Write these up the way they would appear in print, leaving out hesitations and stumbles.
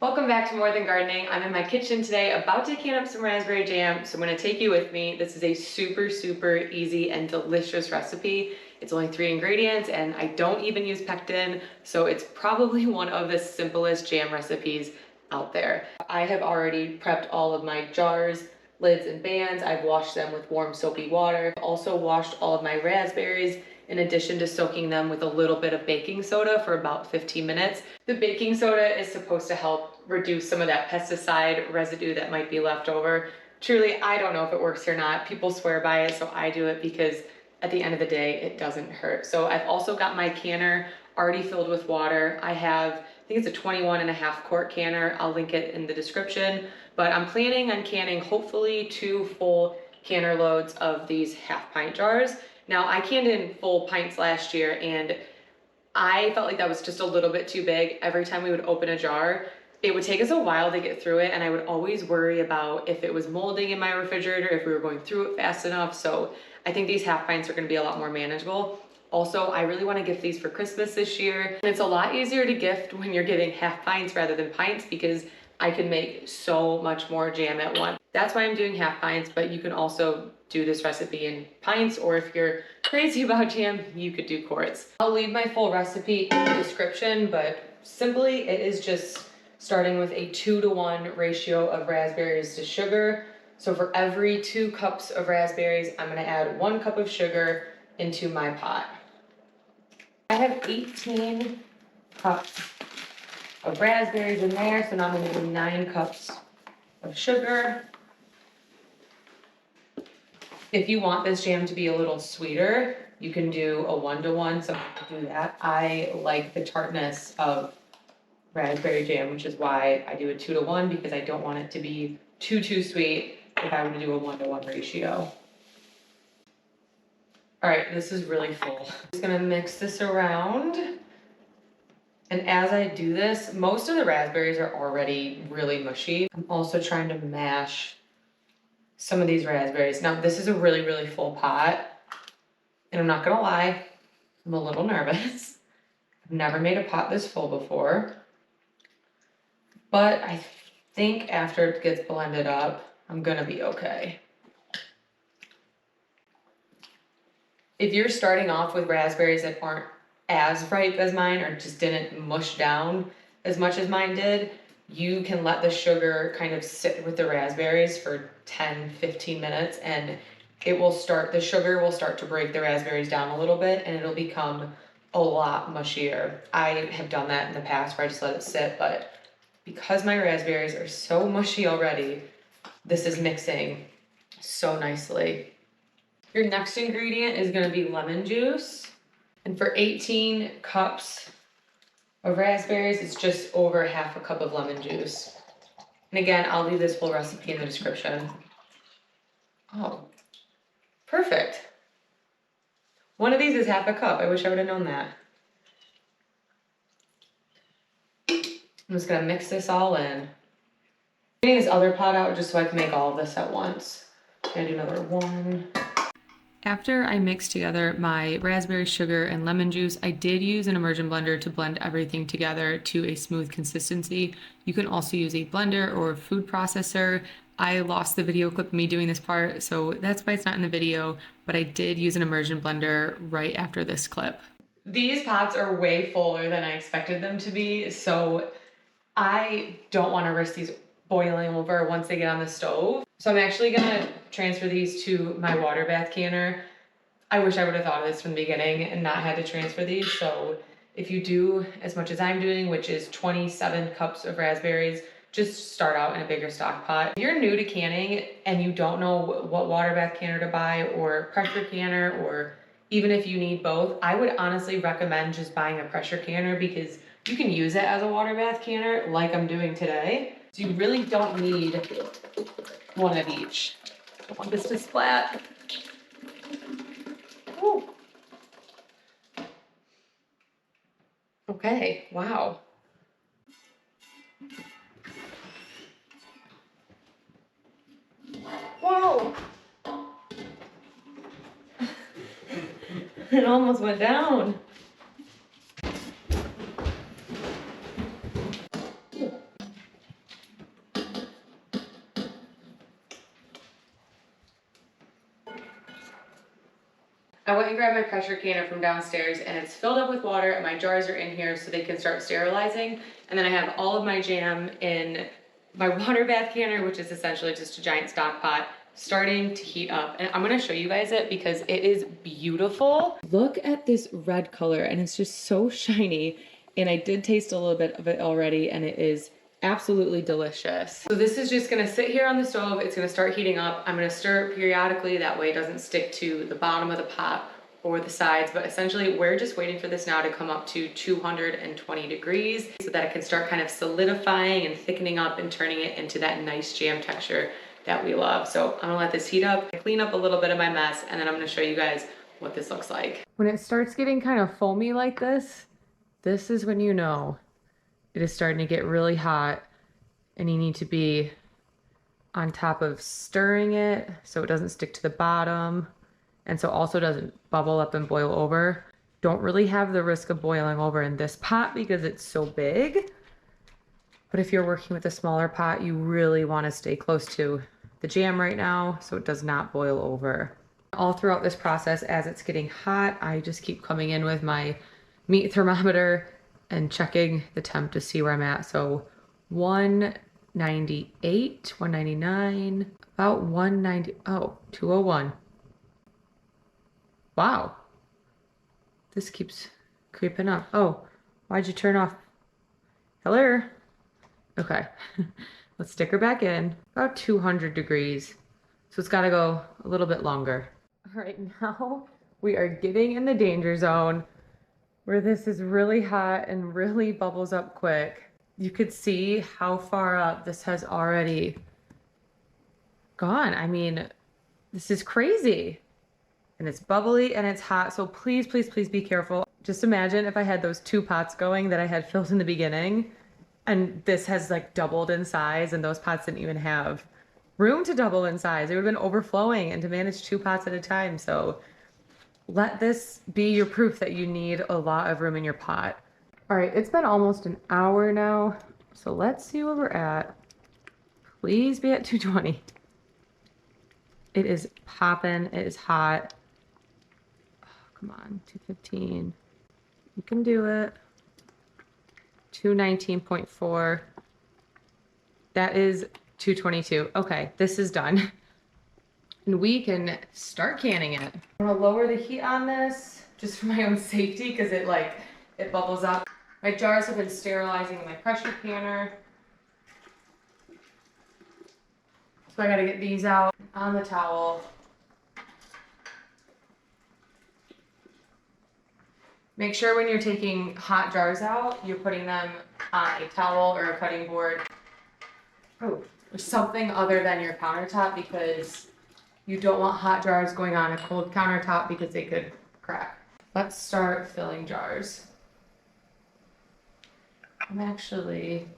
Welcome back to More Than Gardening. I'm in my kitchen today about to can up some raspberry jam, so I'm going to take you with me. This is a super easy and delicious recipe. It's only 3 ingredients and I don't even use pectin, so it's probably one of the simplest jam recipes out there. I have already prepped all of my jars, lids, and bands. I've washed them with warm soapy water. I've also washed all of my raspberries in addition to soaking them with a little bit of baking soda for about 15 minutes. The baking soda is supposed to help reduce some of that pesticide residue that might be left over. Truly, I don't know if it works or not. People swear by it, so I do it because at the end of the day, it doesn't hurt. So I've also got my canner already filled with water. I think it's a 21.5 quart canner. I'll link it in the description, but I'm planning on canning hopefully 2 full canner loads of these half-pint jars. Now, I canned in full pints last year and I felt like that was just a little bit too big. Every time we would open a jar, it would take us a while to get through it, and I would always worry about if it was molding in my refrigerator, if we were going through it fast enough. So I think these half pints are going to be a lot more manageable. Also, I really want to gift these for Christmas this year. And it's a lot easier to gift when you're giving half pints rather than pints because I can make so much more jam at once. That's why I'm doing half pints, but you can also do this recipe in pints, or if you're crazy about jam, you could do quarts. I'll leave my full recipe in the description, but simply it is just starting with a 2-to-1 ratio of raspberries to sugar. So for every 2 cups of raspberries, I'm gonna add 1 cup of sugar into my pot. I have 18 cups of raspberries in there, so now I'm gonna do 9 cups of sugar. If you want this jam to be a little sweeter, you can do a 1-to-1, so I can do that. I like the tartness of raspberry jam, which is why I do a 2-to-1, because I don't want it to be too sweet if I were to do a 1-to-1 ratio. All right, this is really full. I'm just gonna mix this around. And as I do this, most of the raspberries are already really mushy. I'm also trying to mash some of these raspberries. Now, this is a really full pot, and I'm not gonna lie, I'm a little nervous. I've never made a pot this full before, but I think after it gets blended up, I'm gonna be okay. If you're starting off with raspberries that aren't as ripe as mine or just didn't mush down as much as mine did, you can let the sugar kind of sit with the raspberries for 10-15 minutes, and the sugar will start to break the raspberries down a little bit, and it'll become a lot mushier. I have done that in the past where I just let it sit, but because my raspberries are so mushy already, this is mixing so nicely. Your next ingredient is gonna be lemon juice. And for 18 cups of raspberries, it's just over half a cup of lemon juice. And again, I'll leave this full recipe in the description. Oh, perfect. One of these is half a cup. I wish I would have known that. I'm just gonna mix this all in. I'm getting this other pot out just so I can make all of this at once. I'm gonna do another 1. After I mixed together my raspberry sugar and lemon juice, I did use an immersion blender to blend everything together to a smooth consistency. You can also use a blender or a food processor. I lost the video clip of me doing this part, so that's why it's not in the video, but I did use an immersion blender right after this clip. These pots are way fuller than I expected them to be, so I don't want to risk these boiling over once they get on the stove. So I'm actually gonna transfer these to my water bath canner. I wish I would have thought of this from the beginning and not had to transfer these. So if you do as much as I'm doing, which is 27 cups of raspberries, just start out in a bigger stock pot. If you're new to canning and you don't know what water bath canner to buy or pressure canner, or even if you need both, I would honestly recommend just buying a pressure canner because you can use it as a water bath canner like I'm doing today. So you really don't need one of each. I don't want this to splat. Woo. Okay, wow. Whoa! It almost went down. I went and grabbed my pressure canner from downstairs and it's filled up with water and my jars are in here so they can start sterilizing. And then I have all of my jam in my water bath canner, which is essentially just a giant stock pot, starting to heat up. And I'm gonna show you guys it because it is beautiful. Look at this red color and it's just so shiny. And I did taste a little bit of it already and it is absolutely delicious. So this is just gonna sit here on the stove. It's gonna start heating up. I'm gonna stir it periodically. That way it doesn't stick to the bottom of the pot or the sides. But essentially we're just waiting for this now to come up to 220 degrees so that it can start kind of solidifying and thickening up and turning it into that nice jam texture that we love. So I'm gonna let this heat up, clean up a little bit of my mess, and then I'm gonna show you guys what this looks like. When it starts getting kind of foamy like this is when you know it is starting to get really hot and you need to be on top of stirring it so it doesn't stick to the bottom and so also doesn't bubble up and boil over. Don't really have the risk of boiling over in this pot because it's so big. But if you're working with a smaller pot, you really want to stay close to the jam right now so it does not boil over. All throughout this process, as it's getting hot, I just keep coming in with my meat thermometer and checking the temp to see where I'm at. So 198, 199, about 190, oh, 201. Wow. This keeps creeping up. Oh, why'd you turn off? Hello? Okay, let's stick her back in. About 200 degrees. So it's gotta go a little bit longer. All right, now we are getting in the danger zone where this is really hot and really bubbles up quick. You could see how far up this has already gone. I mean, this is crazy. And it's bubbly and it's hot. So please, please, please be careful. Just imagine if I had those 2 pots going that I had filled in the beginning. And this has like doubled in size and those pots didn't even have room to double in size. They would have been overflowing and to manage 2 pots at a time. So let this be your proof that you need a lot of room in your pot. All right, it's been almost an hour now. So let's see where we're at. Please be at 220. It is popping, it is hot. Oh, come on, 215. You can do it. 219.4. That is 222. Okay, this is done. And we can start canning it. I'm gonna lower the heat on this just for my own safety because it bubbles up. My jars have been sterilizing in my pressure canner. So I gotta get these out on the towel. Make sure when you're taking hot jars out, you're putting them on a towel or a cutting board. Oh, or something other than your countertop because you don't want hot jars going on a cold countertop because they could crack. Let's start filling jars. I'm actually...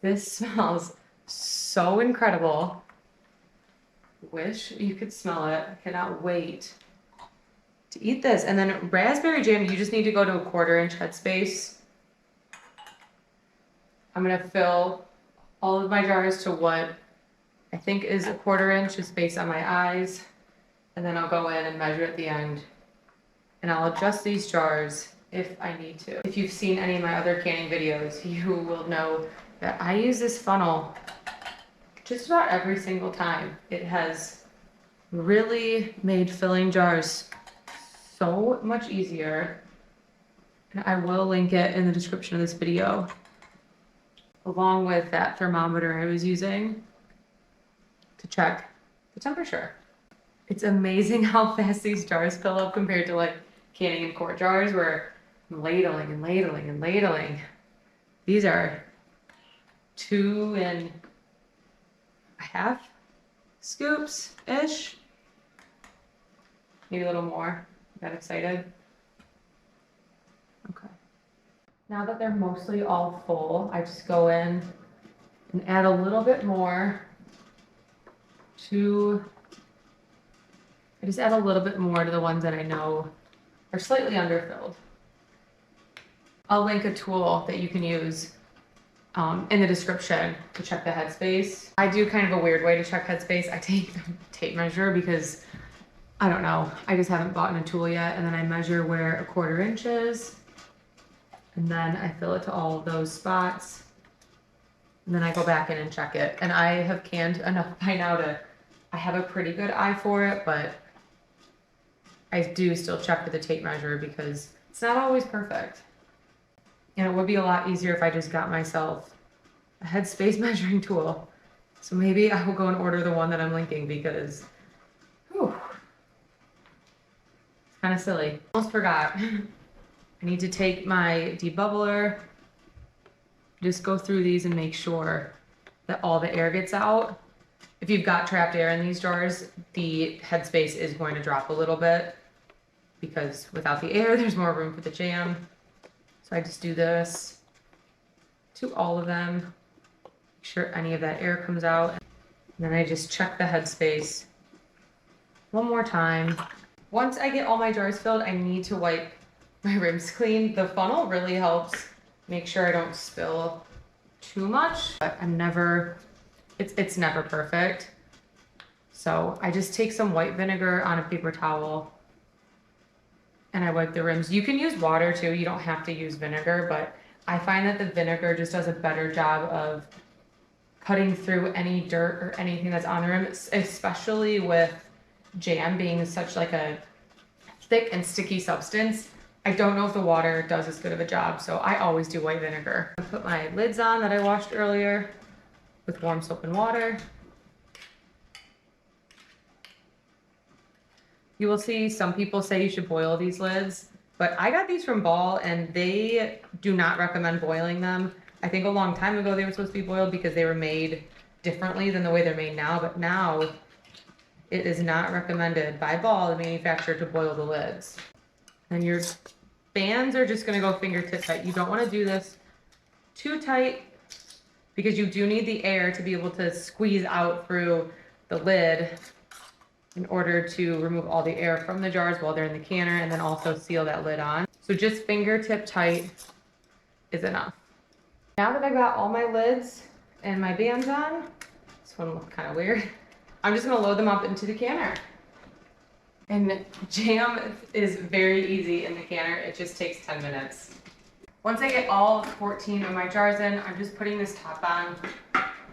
This smells so incredible. Wish you could smell it. I cannot wait to eat this. And then raspberry jam, you just need to go to a 1/4 inch headspace. I'm gonna fill all of my jars to what I think is a 1/4 inch just based on my eyes. And then I'll go in and measure at the end. And I'll adjust these jars if I need to. If you've seen any of my other canning videos, you will know that I use this funnel just about every single time. It has really made filling jars so much easier. And I will link it in the description of this video, along with that thermometer I was using to check the temperature. It's amazing how fast these jars fill up compared to like canning in quart jars where I'm ladling and ladling and ladling. These are 2.5 scoops-ish. Maybe a little more. Got excited. Okay. Now that they're mostly all full, I just go in and add a little bit more to... I just add a little bit more to the ones that I know are slightly underfilled. I'll link a tool that you can use in the description to check the headspace. I do kind of a weird way to check headspace. I take the tape measure because I don't know, I just haven't bought a tool yet, and then I measure where 1/4 inch is, and then I fill it to all of those spots, and then I go back in and check it. And I have canned enough by now I have a pretty good eye for it, but I do still check with the tape measure because it's not always perfect. And it would be a lot easier if I just got myself a headspace measuring tool. So maybe I will go and order the one that I'm linking because, whew, it's kind of silly. Almost forgot. I need to take my debubbler, just go through these and make sure that all the air gets out. If you've got trapped air in these jars, the headspace is going to drop a little bit because without the air, there's more room for the jam. So I just do this to all of them, make sure any of that air comes out. And then I just check the headspace one more time. Once I get all my jars filled, I need to wipe my rims clean. The funnel really helps make sure I don't spill too much, but it's never perfect. So I just take some white vinegar on a paper towel and I wipe the rims. You can use water too, you don't have to use vinegar, but I find that the vinegar just does a better job of cutting through any dirt or anything that's on the rim, especially with jam being such like a thick and sticky substance. I don't know if the water does as good of a job, so I always do white vinegar. I put my lids on that I washed earlier with warm soap and water. You will see some people say you should boil these lids, but I got these from Ball and they do not recommend boiling them. I think a long time ago they were supposed to be boiled because they were made differently than the way they're made now, but now it is not recommended by Ball, the manufacturer, to boil the lids. And your bands are just gonna go fingertip tight. You don't wanna do this too tight because you do need the air to be able to squeeze out through the lid in order to remove all the air from the jars while they're in the canner and then also seal that lid on. So just fingertip tight is enough. Now that I've got all my lids and my bands on, this one looks kind of weird, I'm just gonna load them up into the canner. And jam is very easy in the canner. It just takes 10 minutes. Once I get all 14 of my jars in, I'm just putting this top on,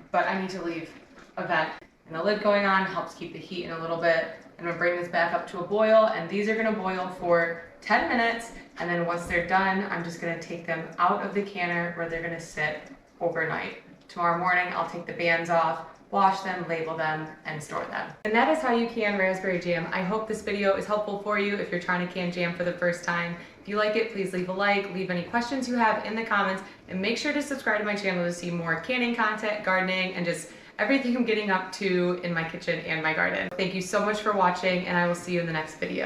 but I need to leave a vent. And the lid going on helps keep the heat in a little bit. I'm gonna bring this back up to a boil, and these are gonna boil for 10 minutes. And then once they're done, I'm just gonna take them out of the canner where they're gonna sit overnight. Tomorrow morning, I'll take the bands off, wash them, label them, and store them. And that is how you can raspberry jam. I hope this video is helpful for you if you're trying to can jam for the first time. If you like it, please leave a like, leave any questions you have in the comments, and make sure to subscribe to my channel to see more canning content, gardening, and just everything I'm getting up to in my kitchen and my garden. Thank you so much for watching, and I will see you in the next video.